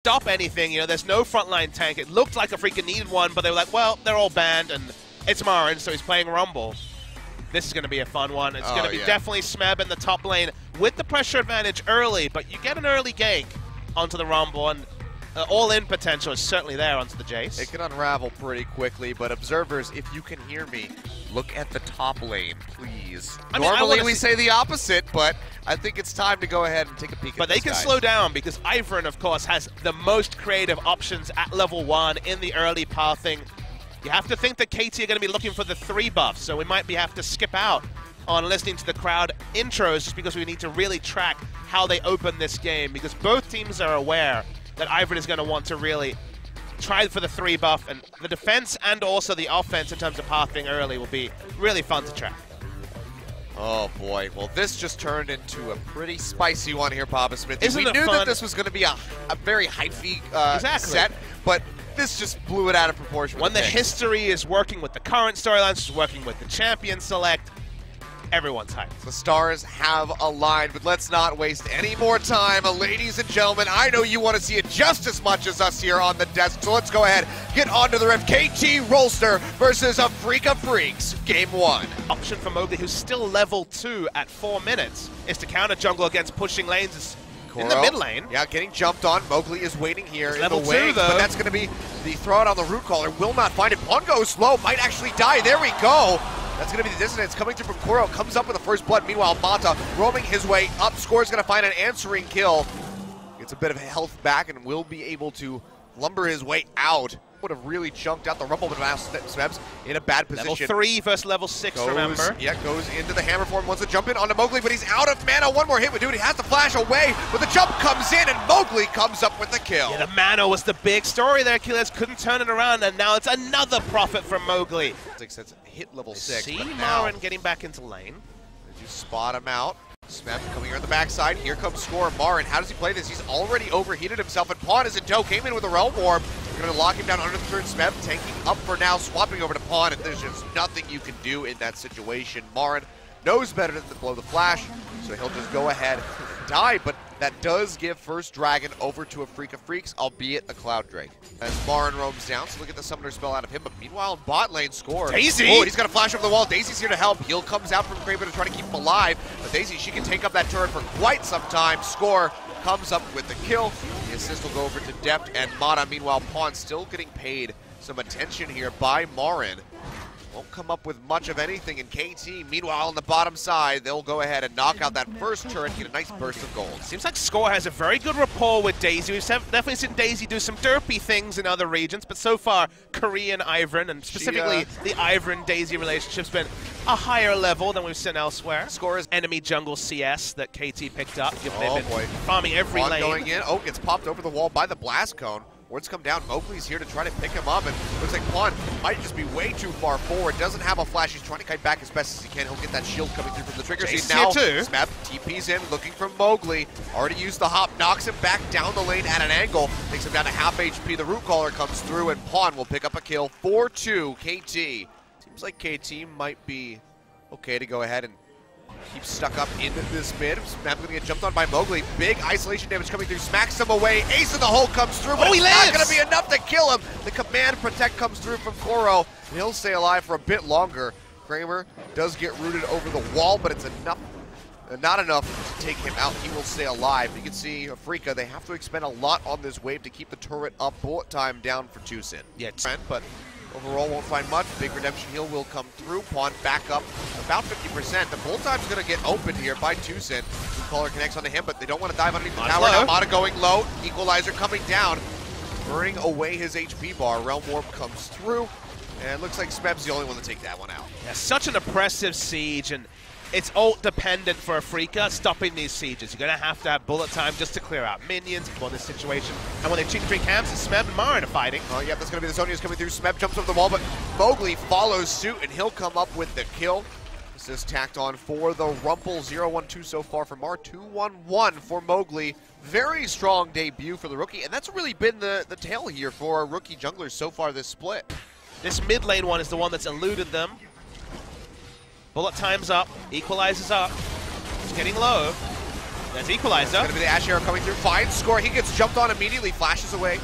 stop anything. You know, there's no frontline tank. It looked like Afreeca needed one, but they were like, well, they're all banned, and it's Marin, so he's playing Rumble. This is going to be a fun one. It's going to be definitely Smeb in the top lane with the pressure advantage early, but you get an early gank onto the Rumble, and all-in potential is certainly there onto the Jace. It can unravel pretty quickly, but observers, if you can hear me, look at the top lane, please. Normally we say the opposite, but I think it's time to go ahead and take a peek at this, But they can slow down because Ivern, of course, has the most creative options at level 1 in the early pathing. You have to think that KT are going to be looking for the 3 buffs, so we might have to skip out on listening to the crowd intros just because we need to really track how they open this game, because both teams are aware that Ivern is going to want to really try for the 3 buff, and the defense and also the offense in terms of pathing early will be really fun to track. Oh boy, well this just turned into a pretty spicy one here, Papa Smith. We knew fun? that this was going to be a very hyphy set, but this just blew it out of proportion. When the history is working with the current storylines, is working with the champion select, everyone's hyped. The stars have aligned, but let's not waste any more time. Ladies and gentlemen, I know you want to see it just as much as us here on the desk, so let's go ahead, get on to the riff. KT Rolster versus Afreeca Freecs, Game 1. Option for Mowgli, who's still level 2 at 4 minutes, is to counter jungle against pushing lanes in the mid lane. Yeah, getting jumped on. Mowgli is waiting here in level the wing, 2, though. But that's going to be the throw out on the root caller. Will not find it. Pawn goes low, might actually die. There we go. That's going to be the dissonance coming through from Koro. Comes up with the first blood. Meanwhile, Mata roaming his way up. Score's going to find an answering kill. Gets a bit of health back and will be able to lumber his way out. Would have really chunked out the Rumble, but now Smeb's in a bad position. Level 3 versus level 6, remember? Yeah, goes into the hammer form, wants to jump in onto Mowgli, but he's out of mana. One more hit would do it. He has to flash away, but the jump comes in, and Mowgli comes up with the kill. Yeah, the mana was the big story there. Killers couldn't turn it around, and now it's another profit from Mowgli. That's hit level 6. See Marin getting back into lane. Did you spot him out? Smeb coming here on the backside. Here comes Score. Marin, how does he play this? He's already overheated himself, and Pawn is in tow. Came in with a Realm Orb. Going to lock him down under the turn. Smeb tanking up for now, swapping over to Pawn, and there's just nothing you can do in that situation. Marin knows better than to blow the flash, so he'll just go ahead and die, but that does give first Dragon over to Afreeca Freecs, albeit a Cloud Drake. As Marin roams down, so look at the Summoner spell out of him, but meanwhile in bot lane, Score. Daisy! Oh, he's got to flash over the wall. Daisy's here to help. Heal comes out from Kraber to try to keep him alive, but Daisy, she can take up that turret for quite some time. Score comes up with the kill. The assist will go over to Deft and Mata. Meanwhile, Pawn still getting paid some attention here by Marin. Won't come up with much of anything in KT. Meanwhile, on the bottom side, they'll go ahead and knock out that first turret, get a nice burst of gold. Seems like Score has a very good rapport with Daisy. We've definitely seen Daisy do some derpy things in other regions, but so far, Korean Ivern, and specifically the Ivern-Daisy relationship's been a higher level than we've seen elsewhere. Score is enemy jungle CS that KT picked up, given they've been farming every lane. Going in. Oh, gets popped over the wall by the blast cone. Wards come down. Mowgli's here to try to pick him up, and looks like Pawn might just be way too far forward. Doesn't have a flash. He's trying to kite back as best as he can. He'll get that shield coming through from the trigger seat. Now, Smeb TP's in, looking for Mowgli. Already used the hop, knocks him back down the lane at an angle, takes him down to half HP. The root caller comes through, and Pawn will pick up a kill. 4-2 KT. Seems like KT might be okay to go ahead and keep stuck up into this mid. Smeb's going to get jumped on by Mowgli. Big isolation damage coming through. Smacks him away. Ace in the hole comes through, but it's not going to be enough to kill him. The command protect comes through from Koro. He'll stay alive for a bit longer. Kramer does get rooted over the wall, but it's enough, not enough to take him out. He will stay alive. You can see Afreeca, they have to expend a lot on this wave to keep the turret up. Bullet time down for Tucson. Yeah, but overall, won't find much. Big redemption heal will come through. Pawn back up about 50%. The bullet time's going to get opened here by Tucson. The caller connects onto him, but they don't want to dive underneath the tower. Now Mata going low. Equalizer coming down, burning away his HP bar. Realm Warp comes through, and it looks like Smeb's the only one to take that one out. Yeah, such an oppressive siege, and it's ult dependent for Afreeca stopping these sieges. You're going to have bullet time just to clear out minions for this situation. And when they chicken tree camps, it's Smeb and Marin are fighting. Oh, yeah, that's going to be the Zonia's coming through. Smeb jumps over the wall, but Mowgli follows suit, and he'll come up with the kill. This is tacked on for the Rumble. 0-1-2 so far for Mar. 2-1-1 for Mowgli. Very strong debut for the rookie, and that's really been the tale here for our rookie junglers so far this split. This mid lane one is the one that's eluded them. Bullet time's up, equalizes up. It's getting low. There's equalizer. It's going to be the Ash Arrow coming through. Finds Score. He gets jumped on immediately, flashes away.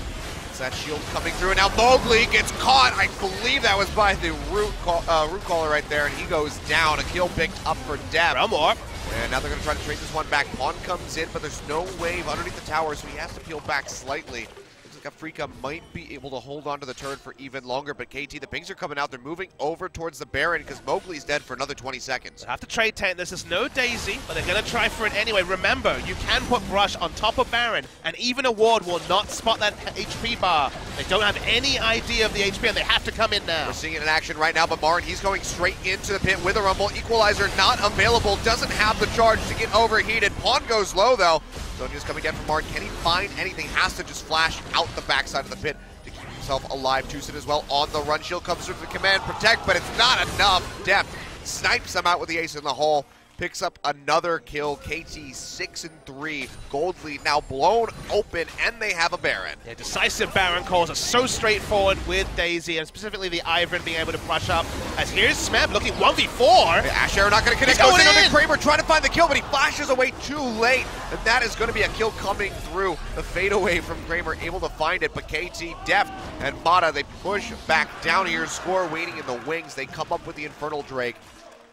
It's that shield coming through, and now Mowgli gets caught. I believe that was by the root caller right there, and he goes down. A kill picked up for Dev. And now they're going to try to trade this one back. Pawn comes in, but there's no wave underneath the tower, so he has to peel back slightly. Looks like Afreeca might be able to hold on to the turret for even longer, but KT, the pings are coming out. They're moving over towards the Baron because Mowgli's dead for another 20 seconds. They have to trade tank. This is no Daisy, but they're going to try for it anyway. Remember, you can put Brush on top of Baron, and even a ward will not spot that HP bar. They don't have any idea of the HP, and they have to come in now. We're seeing it in action right now, but Marin, he's going straight into the pit with a rumble. Equalizer not available, doesn't have the charge to get overheated. Pawn goes low, though. Sonya's coming down from Marin. Can he find anything? Has to just flash out the backside of the pit to keep himself alive. Tucson as well on the run. Shield comes through for the command protect, but it's not enough. Depth snipes him out with the ace in the hole. Picks up another kill. KT 6-3. Gold lead now blown open, and they have a Baron. Yeah, decisive Baron calls are so straightforward with Daisy, and specifically the Ivern being able to brush up. As here's Smeb looking 1v4. Ash Arrow not going to connect. He's going in on in. Kramer trying to find the kill, but he flashes away too late. And that is going to be a kill coming through. The fadeaway from Kramer, able to find it, but KT deft and Mata, they push back down here. Score waiting in the wings. They come up with the Infernal Drake.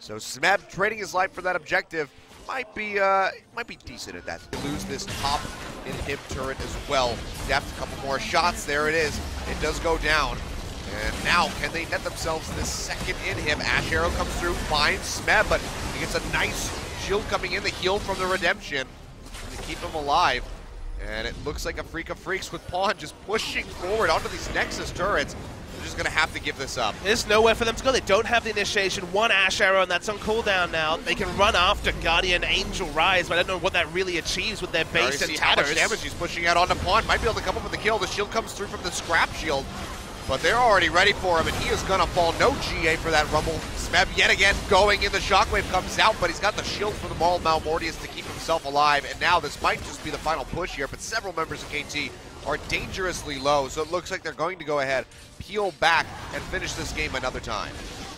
So Smeb trading his life for that objective might be decent at that. They lose this top inhib turret as well. Depth, a couple more shots. There it is. It does go down. And now, can they net themselves this second inhib? Ash Arrow comes through, finds Smeb, but he gets a nice shield coming in, the heal from the Redemption to keep him alive. And it looks like Afreeca Freecs with Pawn just pushing forward onto these Nexus turrets. They're just going to have to give this up. There's nowhere for them to go. They don't have the initiation. One Ash Arrow, and that's on cooldown now. They can run after Guardian Angel Rise, but I don't know what that really achieves with their base and tatters. How much damage he's pushing out onto Pawn. Might be able to come up with the kill. The shield comes through from the scrap shield, but they're already ready for him, and he is going to fall. No GA for that rumble. Smeb yet again going in. The shockwave comes out, but he's got the shield for the Maul Malmortius to keep himself alive, and now this might just be the final push here, but several members of KT are dangerously low, so it looks like they're going to go ahead, peel back, and finish this game another time.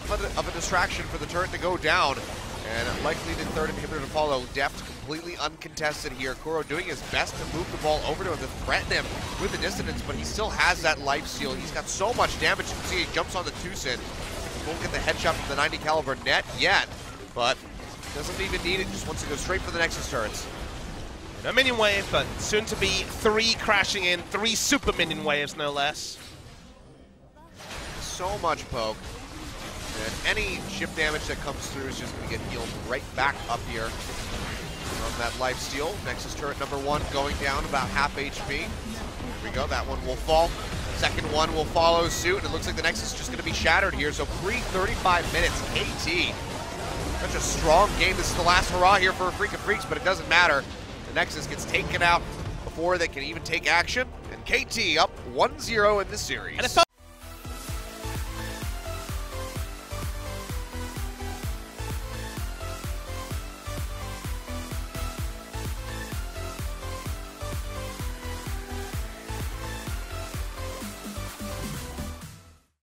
Of a distraction for the turret to go down, and likely the third inhibitor to follow. Deft completely uncontested here. Kuro doing his best to move the ball over to him, to threaten him with the dissonance, but he still has that life steal. He's got so much damage. You can see he jumps on the Tucson. He won't get the headshot from the 90 caliber net yet, but doesn't even need it, just wants to go straight for the Nexus turrets. No minion wave, but soon to be 3 crashing in, 3 super minion waves, no less. So much poke, and any ship damage that comes through is just going to get healed right back up here from that life steal. Nexus turret number 1 going down about half HP. Here we go, that one will fall. Second one will follow suit, and it looks like the Nexus is just going to be shattered here. So pre-35 minutes, KT. Such a strong game. This is the last hurrah here for Afreeca Freecs, but it doesn't matter. Nexus gets taken out before they can even take action, and KT up 1-0 in this series.